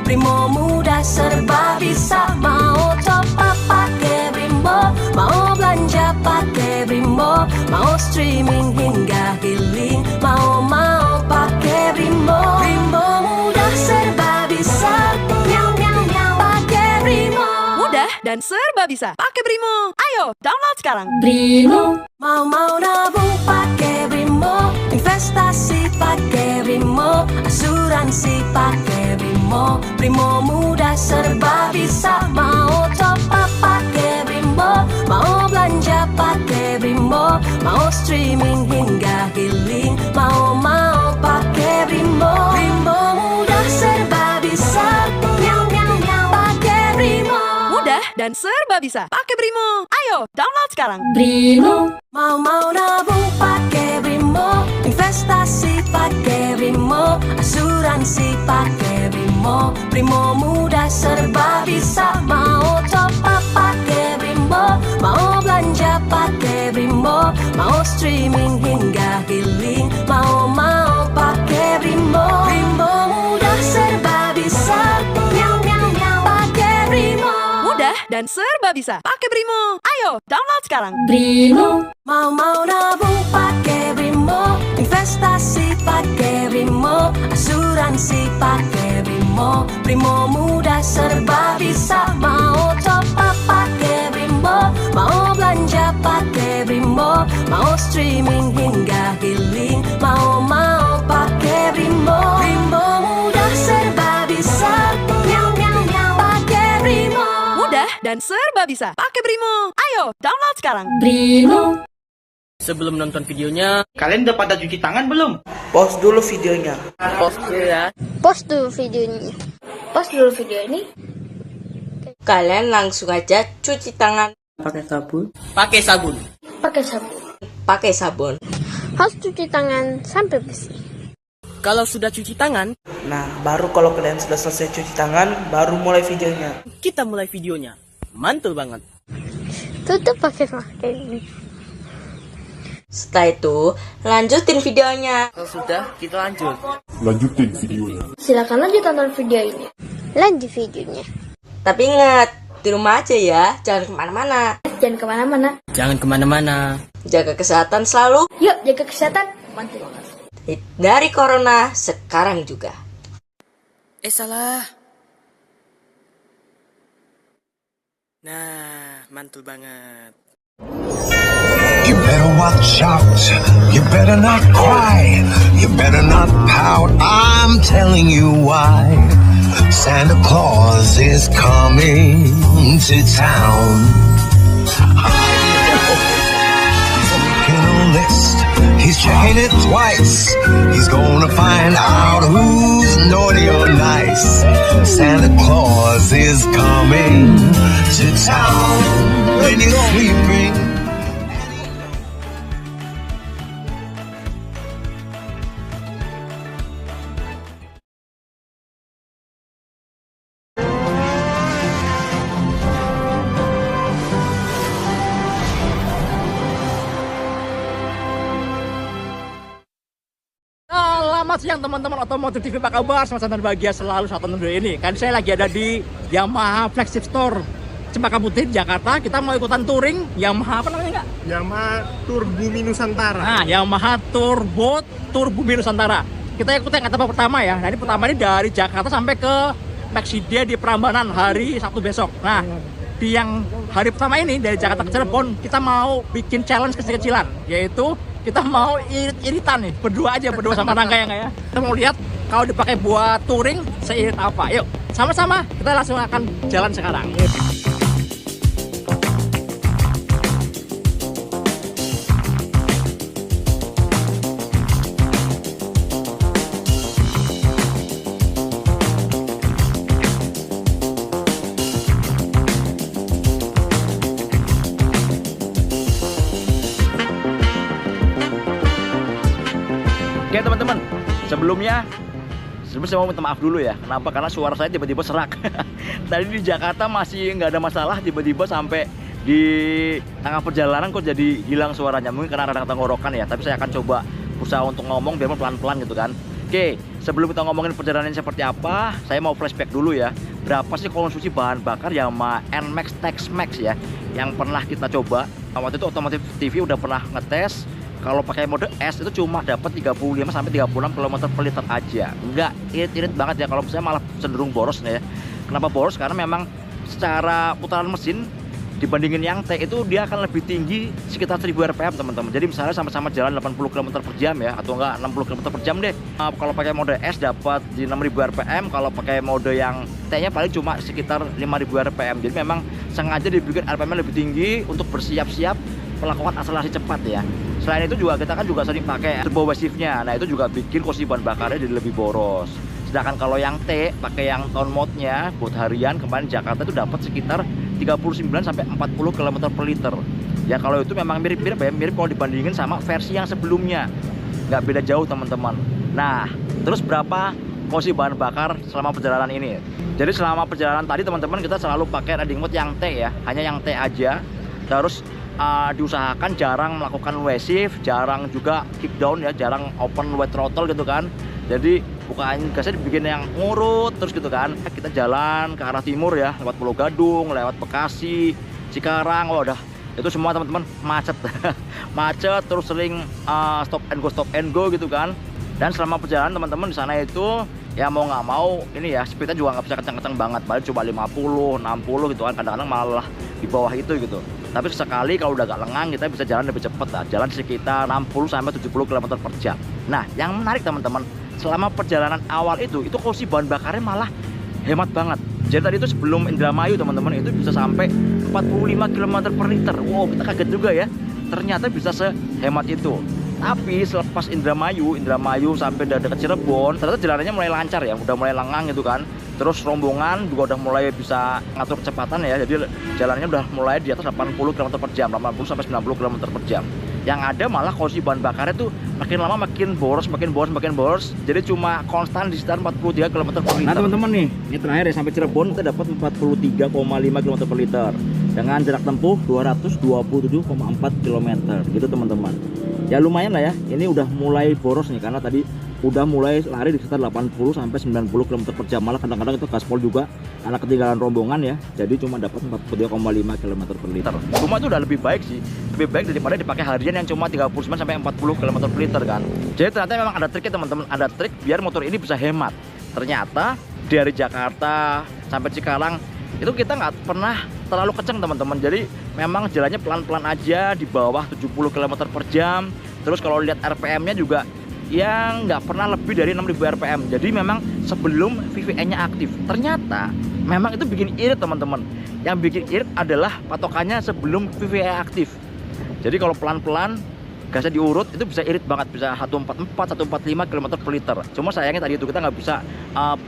Brimo muda serba bisa. Mau top up pakai Brimo, mau belanja pakai Brimo, mau streaming hingga healing, mau pakai Brimo. Brimo muda serba bisa. Nyau nyau nyau pakai Brimo. Mudah dan serba bisa. Pakai Brimo. Ayo, download sekarang. Brimo. Mau nabung pakai Brimo, investasi pakai Brimo, asuransi pakai Brimo. Brimo muda serba bisa. Mau top up pakai Brimo, mau belanja pakai Brimo, mau streaming hingga healing, mau pakai Brimo. Brimo muda serba bisa. Nyau nyau nyau pakai Brimo. Mudah dan serba bisa. Pakai Brimo. Ayo, download sekarang. Brimo. Mau nabung pakai Brimo, investasi pakai Brimo, asuransi pakai Brimo. Brimo muda serba bisa. Mau top up pakai Brimo, mau belanja pakai Brimo, mau streaming hingga healing, mau pakai Brimo. Brimo muda serba bisa. Nyau nyau nyau pakai Brimo. Mudah dan serba bisa. Pakai Brimo. Ayo, download sekarang. Brimo. Mau nabung pakai Brimo, investasi pakai Brimo, asuransi pakai Brimo. Brimo muda serba bisa. Mau top up pakai Brimo, mau belanja pakai Brimo, mau streaming hingga healing, mau pakai Brimo. Brimo muda serba bisa. Nyau nyau nyau pakai Brimo. Mudah dan serba bisa. Pakai Brimo. Ayo, download sekarang. Brimo. Sebelum nonton videonya, Kalian udah pada cuci tangan belum? Pause dulu videonya. pause dulu ya. Post dulu videonya. Post dulu video ini. Kalian langsung aja cuci tangan Pakai sabun. Pakai sabun. Pakai sabun. pakai sabun. Harus cuci tangan sampai bersih. Kalau sudah cuci tangan, Nah, baru kalau kalian sudah selesai cuci tangan, baru mulai videonya. kita mulai videonya. Mantul banget. Tutup pakai masker. Setelah itu, lanjutin videonya. Kalau sudah, kita lanjut. Lanjutin videonya. Silakan lanjut tonton video ini. Lanjut videonya. Tapi ingat, di rumah aja ya, jangan kemana-mana. Jangan kemana-mana. Jangan kemana-mana. Jaga kesehatan selalu. Yuk jaga kesehatan. Mantul banget. Dari corona sekarang juga. Salah. Nah, mantul banget. You better watch out. You better not cry. You better not pout. I'm telling you why. Santa Claus is coming to town. Making a list. He's checking it twice. He's gonna find out who's naughty or nice. Santa Claus is coming to town. When you're sleeping. Selamat siang teman-teman otomotif TV, apa kabar? Semoga dan bahagia selalu saat nonton video ini. Kan saya lagi ada di Yamaha Flagship Store Cempaka Putih, Jakarta. Kita mau ikutan touring Yamaha, apa namanya enggak? Yamaha Tour Bumi Nusantara. Nah, Yamaha Tour Bumi Nusantara. Kita ikutin yang etapa pertama ya. Nah, ini pertama ini dari Jakarta sampai ke Maxide di Prambanan hari Sabtu besok. Nah, di yang hari pertama ini dari Jakarta ke Cirebon, kita mau bikin challenge kecil-kecilan, yaitu kita mau irit-iritan nih, berdua sama Rangga ya nggak ya. Kita mau lihat kalau dipakai buat touring seirit apa. Yuk, sama-sama kita langsung akan jalan sekarang. Oke teman-teman, sebelumnya saya mau minta maaf dulu ya. Kenapa? Karena suara saya tiba-tiba serak. Tadi di Jakarta masih nggak ada masalah, tiba-tiba sampai di tengah perjalanan kok jadi hilang suaranya. Mungkin karena ada tenggorokan ya. Tapi saya akan coba usaha untuk ngomong biar pelan-pelan gitu kan. Oke, sebelum kita ngomongin perjalanan seperti apa, saya mau flashback dulu ya. Berapa sih konsumsi bahan bakar Yamaha NMAX Tex-Max ya yang pernah kita coba. Waktu itu Otomotif TV udah pernah ngetes. Kalau pakai mode S itu cuma dapat 35 sampai 36 km per liter aja. Enggak irit-irit banget ya, kalau saya malah cenderung boros ya. Kenapa boros? Karena memang secara putaran mesin dibandingin yang T itu dia akan lebih tinggi sekitar 1000 rpm teman-teman. Jadi misalnya sama-sama jalan 80 km per jam ya, atau enggak 60 km per jam deh. Kalau pakai mode S dapat di 6000 rpm, kalau pakai mode yang T-nya paling cuma sekitar 5000 rpm. Jadi memang sengaja dibikin rpm lebih tinggi untuk bersiap-siap melakukan akselerasi cepat ya. Selain itu juga kita kan juga sering pakai turbo shift-nya. Nah, itu juga bikin konsumsi bahan bakarnya jadi lebih boros. Sedangkan kalau yang T pakai yang town mode-nya buat harian kemarin Jakarta itu dapat sekitar 39 sampai 40 km per liter. Ya kalau itu memang mirip-mirip ya, mirip kalau dibandingin sama versi yang sebelumnya. Nggak beda jauh teman-teman. Nah, terus berapa konsumsi bahan bakar selama perjalanan ini? Jadi selama perjalanan tadi teman-teman kita selalu pakai riding mode yang T ya, hanya yang T aja. Terus diusahakan jarang melakukan W-shift, jarang juga kick down ya, jarang open wide throttle gitu kan. Jadi bukaan gasnya dibikin yang ngurut terus gitu kan. Kita jalan ke arah timur ya, lewat Pulau Gadung, lewat Bekasi, Cikarang. Wah udah itu semua teman-teman macet. Macet terus sering stop and go gitu kan. Dan selama perjalanan teman-teman di sana itu ya mau nggak mau ini ya speednya juga nggak bisa kencang-kencang banget, paling coba 50, 60 gitu kan, kadang-kadang malah di bawah itu gitu. Tapi sekali kalau udah agak lengang kita bisa jalan lebih cepat lah, jalan sekitar 60 sampai 70 km per jam. Nah, yang menarik teman-teman, selama perjalanan awal itu konsumsi bahan bakarnya malah hemat banget. Jadi tadi itu sebelum Indramayu teman-teman itu bisa sampai 45 km per liter. Wow, kita kaget juga ya. Ternyata bisa sehemat itu. Tapi selepas Indramayu sampai dekat Cirebon, ternyata jalannya mulai lancar ya, udah mulai lengang gitu kan. Terus rombongan juga udah mulai bisa ngatur kecepatan ya, jadi jalannya udah mulai di atas 80 km per jam, 80 sampai 90 km per jam. Yang ada malah konsumsi bahan bakarnya tuh makin lama makin boros. Jadi cuma konstan di sekitar 43 km per liter. Nah teman-teman nih, ini terakhir ya sampai Cirebon kita dapat 43,5 km per liter dengan jarak tempuh 227,4 km gitu teman-teman. Ya lumayan lah ya, ini udah mulai boros nih karena tadi udah mulai lari di sekitar 80 sampai 90 km per jam. Malah kadang-kadang itu gaspol juga karena ketinggalan rombongan ya. Jadi cuma dapat 43,5 km per liter. Cuma itu udah lebih baik sih. Lebih baik daripada dipakai harian yang cuma 39 sampai 40 km per liter kan. Jadi ternyata memang ada triknya teman-teman, ada trik biar motor ini bisa hemat. Ternyata dari Jakarta sampai Cikarang itu kita nggak pernah terlalu kencang teman-teman. Jadi memang jalannya pelan-pelan aja di bawah 70 km per jam. Terus kalau lihat RPM-nya juga yang nggak pernah lebih dari 6000 rpm. Jadi memang sebelum VVA-nya aktif. Ternyata memang itu bikin irit teman-teman. Yang bikin irit adalah patokannya sebelum VVA aktif. Jadi kalau pelan-pelan gasnya diurut itu bisa irit banget, bisa 144, 145 km per liter. Cuma sayangnya tadi itu kita nggak bisa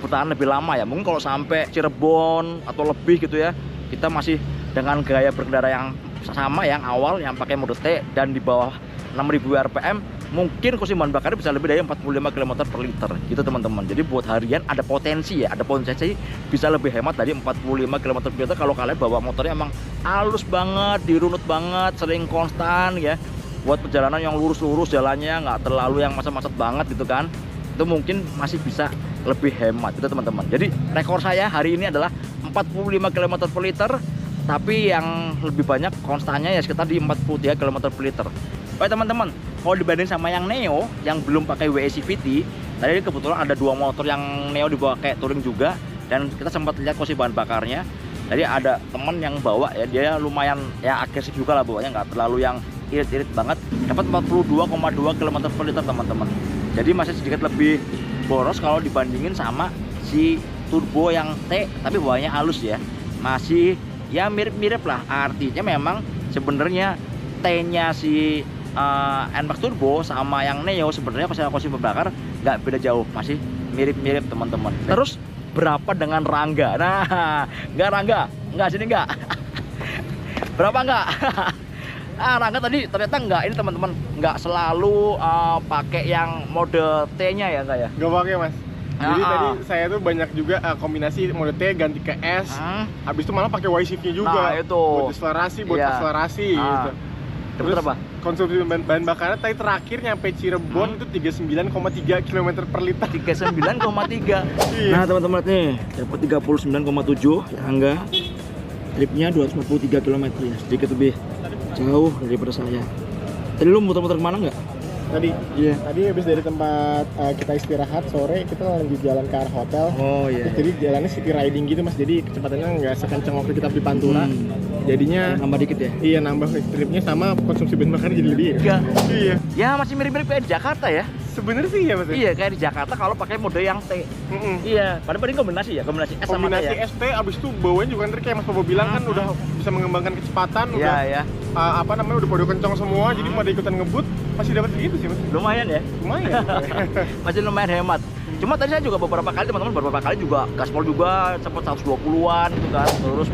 bertahan lebih lama ya. Mungkin kalau sampai Cirebon atau lebih gitu ya, kita masih dengan gaya berkendara yang sama yang awal, yang pakai mode T dan di bawah 6000 rpm, mungkin konsumsi bahan bakarnya bisa lebih dari 45 km per liter gitu teman-teman. Jadi buat harian ada potensi ya, ada potensi bisa lebih hemat dari 45 km per liter kalau kalian bawa motornya emang halus banget, dirunut banget, sering konstan ya. Buat perjalanan yang lurus-lurus jalannya, nggak terlalu yang macet-macet banget gitu kan, itu mungkin masih bisa lebih hemat gitu teman-teman. Jadi rekor saya hari ini adalah 45 km per liter, tapi yang lebih banyak konstannya ya sekitar di 43 km per liter. Oke teman-teman, kalau dibanding sama yang Neo yang belum pakai WE CVT, tadi kebetulan ada dua motor yang Neo dibawa kayak touring juga, dan kita sempat lihat konsumsi bahan bakarnya. Jadi ada teman yang bawa ya, dia lumayan ya agresif juga lah bawanya, nggak terlalu yang irit-irit banget, dapat 42,2 km per liter teman-teman. Jadi masih sedikit lebih boros kalau dibandingin sama si turbo yang T, tapi bawahnya halus ya, masih ya mirip-mirip lah. Artinya memang sebenarnya T-nya si NMAX Turbo sama yang Neo sebenarnya konsumsi bahan bakar nggak beda jauh, masih mirip-mirip teman-teman. Terus berapa dengan Rangga? Nah, nggak Rangga, nggak sini nggak. Berapa nggak? Rangga tadi ternyata nggak, ini teman-teman nggak selalu pakai yang mode T-nya ya nggak ya? Nggak pakai mas. Jadi tadi saya tuh banyak juga kombinasi mode T ganti ke S. Habis itu malah pakai Y shift-nya juga. Nah, itu. Buat akselerasi, buat akselerasi gitu. Terus apa? konsumsi bahan bakarnya tadi terakhir nyampe Cirebon itu 39,3 km per liter. 39,3. Iya. Nah teman-teman nih dapat 39,7 ya Angga. Tripnya 243 km ya, sedikit lebih jauh daripada saya. Tadi lu muter-muter kemana nggak? Tadi, Iya. tadi habis dari tempat kita istirahat sore kita lanjut jalan ke arah hotel. Oh iya. Jadi jalannya city riding gitu mas, jadi kecepatannya nggak sekencang waktu kita di Pantura. Jadinya Nambah dikit ya? iya nambah tripnya sama konsumsi bahan bakar jadi lebih. Enggak. Iya. Ya masih mirip-mirip kayak di Jakarta ya. Sebenarnya sih ya mas. Iya kayak di Jakarta kalau pakai mode yang T. Iya. Padahal paling kombinasi ya, kombinasi S sama T Kombinasi ya. ST abis itu bawanya juga kan kayak Mas Bobo bilang kan udah bisa mengembangkan kecepatan, Iya udah ya. apa namanya udah pada kencang semua, jadi pada ikutan ngebut masih dapat segitu sih mas. Lumayan ya. Lumayan. Masih lumayan hemat. Cuma tadi saya juga beberapa kali teman-teman beberapa kali juga gaspol juga sempat 120-an gitu kan. Terus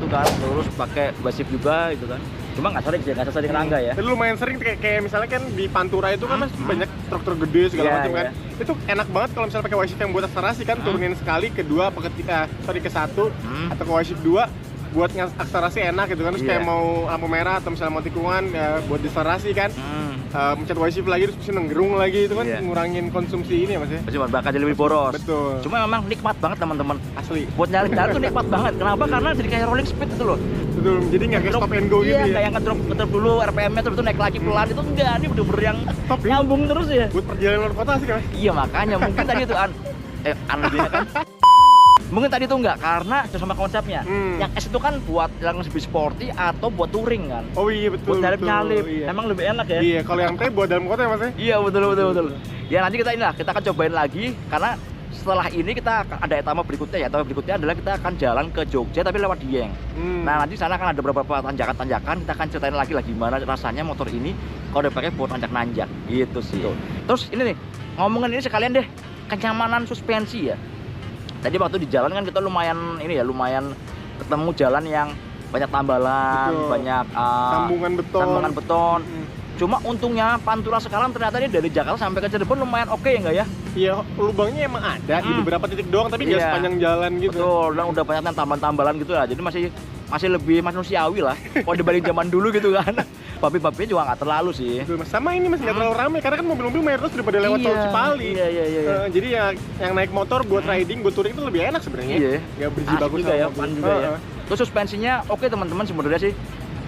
kan, terus pakai basif juga gitu kan. Cuma nggak sering sih, nggak sering Rangga ya. Tapi lumayan sering kayak misalnya kan di Pantura itu kan mas banyak truk-truk gede segala Iya, macam kan. iya. Itu enak banget kalau misalnya pakai Y-shift yang buat akselerasi kan, turunin sekali, kedua, ke satu atau ke Y-shift 2 buat akselerasi enak gitu kan. Terus Iya. kayak mau lampu merah atau misalnya mau tikungan ya buat akselerasi kan. Mencet Y-shift lagi terus bisa nenggerung lagi itu kan Iya. ngurangin konsumsi ini ya mas ya. Cuma bakal jadi lebih boros. Betul. Cuma memang nikmat banget teman-teman. Asli. Buat nyalin jalan tuh nikmat banget. Kenapa? Karena jadi kayak rolling speed gitu loh. Betul. Jadi nggak kayak stop and go gitu Iya, ya. kayak yang ngedrop dulu RPM-nya terus itu naik lagi pelan itu enggak. Ini bener-bener yang Top ya. nyambung terus ya. Buat perjalanan luar kota sih kan. Iya makanya mungkin tadi itu anehnya kan. Mungkin tadi itu enggak karena itu sama konsepnya. Yang S itu kan buat yang lebih sporty atau buat touring kan. Oh iya betul. Buat nyalip-nyalip. Iya. Emang lebih enak ya. Iya, kalau yang T buat dalam kota ya mas ya. Iya betul. Ya nanti kita akan cobain lagi karena setelah ini kita ada etapa berikutnya ya. Etapa berikutnya adalah kita akan jalan ke Jogja tapi lewat Dieng. Nah nanti sana akan ada beberapa tanjakan-tanjakan. Kita akan ceritain lagi lah gimana rasanya motor ini kalau dipakai buat nanjak-nanjak gitu sih. Terus ini nih ngomongin ini sekalian deh kenyamanan suspensi ya. Tadi waktu di jalan kan kita lumayan ketemu jalan yang banyak tambalan, Betul. banyak Sambungan beton. Cuma untungnya Pantura sekarang ternyata ini dari Jakarta sampai ke Cirebon lumayan oke ya nggak ya? Iya, lubangnya emang ada di beberapa titik doang, tapi nggak Iya. sepanjang jalan gitu. Betul, dan udah banyak tambalan-tambalan gitu lah. Jadi masih lebih manusiawi lah. Kalau dibanding zaman dulu gitu kan. Babi-babinya juga nggak terlalu sih. Betul, Mas. Sama ini mas nggak terlalu ramai karena kan mobil-mobil mayoritas udah pada lewat tol Cipali. Iya. Jadi ya yang naik motor buat riding, buat touring itu lebih enak sebenarnya. Iya. Nggak bersih Asik bagus juga sama ya, mobil. fun juga ya. Terus suspensinya oke teman-teman sebenarnya sih.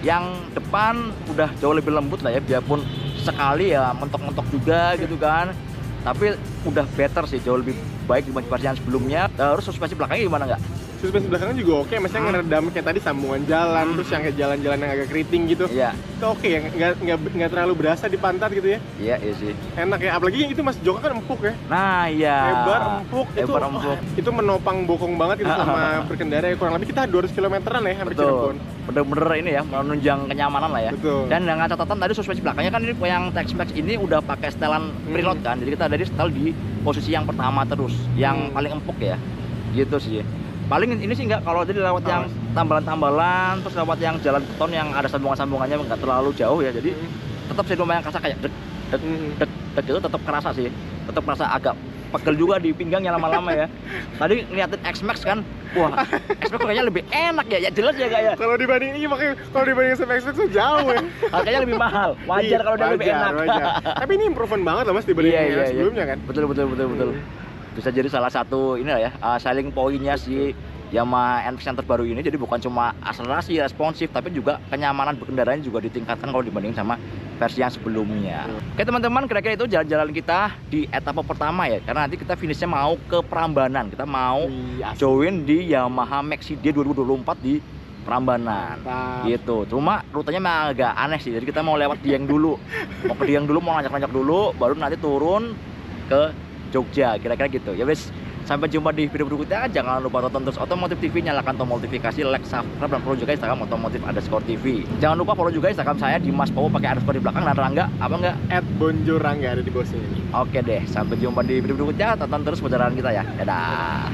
Yang depan udah jauh lebih lembut lah ya, biarpun sekali ya mentok-mentok juga gitu kan. Tapi udah better sih, jauh lebih baik dibanding versi yang sebelumnya. Terus suspensi belakangnya gimana nggak? Suspensi belakangnya juga oke, maksudnya ngeredam kayak tadi sambungan jalan, terus yang kayak jalan-jalan yang agak keriting gitu. Iya. Itu oke ya, nggak terlalu berasa di pantat gitu ya. Iya sih. Enak ya, apalagi itu mas Joka kan empuk ya. Nah iya. Lebar empuk, Lebar empuk. itu menopang bokong banget gitu sama berkendara ya. Kurang lebih kita 200 kilometeran ya sampai Cirebon. Bener-bener ini ya menunjang kenyamanan lah ya. Betul. Dan dengan catatan tadi suspensi belakangnya kan ini yang Tex-Mex ini udah pakai setelan preload kan. Jadi kita tadi setel di posisi yang pertama terus, yang paling empuk ya. Gitu sih. Paling ini sih enggak kalau jadi lewat yang tambalan-tambalan terus lewat yang jalan beton yang ada sambungan-sambungannya enggak terlalu jauh ya. Jadi tetap sih lumayan kerasa kayak dek gitu tetap kerasa sih. Tetap kerasa agak pegel juga di pinggangnya lama-lama ya. Tadi ngeliatin X-Max kan, wah X-Max kayaknya lebih enak ya, jelas ya kayak. Kalau dibanding ini makanya kalau dibanding sama X-Max tuh jauh ya. Harganya lebih mahal, wajar kalau dia lebih enak. Wajar. Tapi ini improvement banget loh mas dibanding yang sebelumnya kan. Betul. Bisa jadi salah satu ini lah ya, selling point-nya si Yamaha NX yang terbaru ini. Jadi bukan cuma akselerasi responsif, tapi juga kenyamanan berkendaranya juga ditingkatkan kalau dibanding sama versi yang sebelumnya. Oke teman-teman, kira-kira itu jalan-jalan kita di etapa pertama ya. Karena nanti kita finishnya mau ke Prambanan. Kita mau join di Yamaha Maxi D 2024 di Prambanan. Gitu. Cuma rutenya memang agak aneh sih. Jadi kita mau lewat Dieng dulu. Mau ke Dieng dulu, mau nanjak-nanjak dulu, baru nanti turun ke Jogja, kira-kira gitu. Ya wes, sampai jumpa di video berikutnya. Jangan lupa tonton terus Otomotif TV, nyalakan tombol notifikasi, like, subscribe, dan follow juga Instagram otomotif_tv. Jangan lupa follow juga Instagram saya di Mas Powo pakai underscore di belakang, dan Rangga apa enggak? @bonjorangga ada di bawah sini. Oke deh, sampai jumpa di video berikutnya. Tonton terus perjalanan kita ya. Dadah.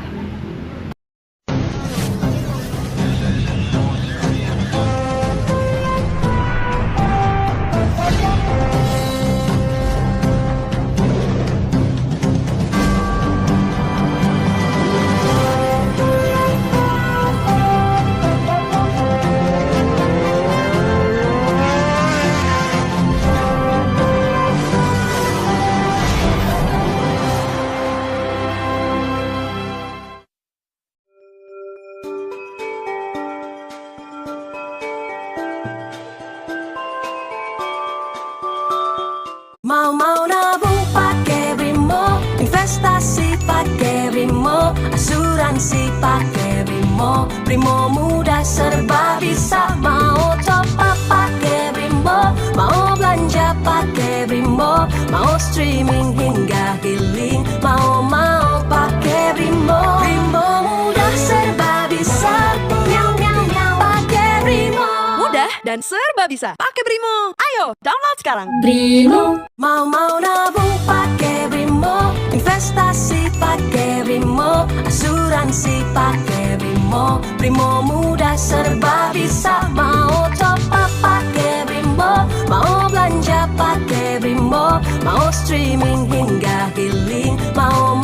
asuransi pakai Brimo. Brimo mudah serba bisa, mau top up pakai Brimo, mau belanja pakai Brimo, mau streaming hingga healing, mau pakai Brimo. Brimo mudah serba bisa, nyau nyau nyau pakai Brimo. Mudah dan serba bisa. Pakai Brimo. Ayo, download sekarang. Brimo. Mau nabung pakai Brimo, investasi pakai Brimo, asuransi pakai Brimo. Brimo mudah serba bisa, mau top up pakai Brimo, mau belanja pakai Brimo, mau streaming hingga healing, mau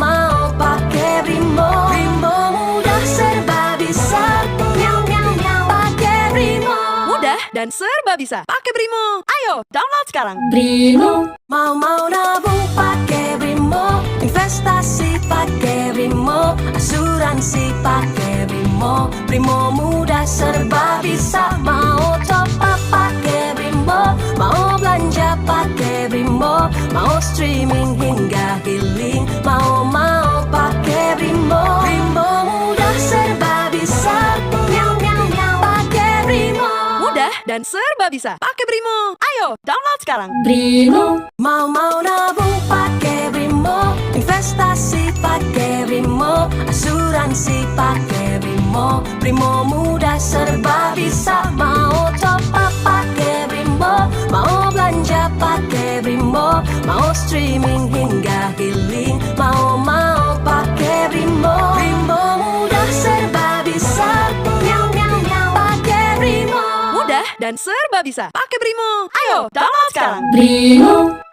pakai Brimo. Brimo mudah serba bisa, nyau nyau nyau pakai Brimo. Mudah dan serba bisa. Pakai Brimo. Ayo, download sekarang. Brimo. Mau nabung pakai Brimo, investasi pakai Brimo, asuransi pakai Brimo. Brimo mudah serba bisa, mau top up pakai Brimo, mau belanja pakai Brimo, mau streaming hingga healing, mau pakai Brimo. Brimo mudah serba bisa, nyau nyau nyau pakai Brimo. Mudah dan serba bisa. Pakai Brimo. Ayo, download sekarang. Brimo. Mau nabung pakai Brimo, investasi pakai Brimo, asuransi pakai Brimo. Brimo mudah serba bisa, mau top up pakai Brimo, mau belanja pakai Brimo, mau streaming hingga healing, mau pakai Brimo. Brimo mudah serba bisa, nyau nyau nyau pakai Brimo. Mudah dan serba bisa. Pakai Brimo. Ayo, download sekarang. Brimo.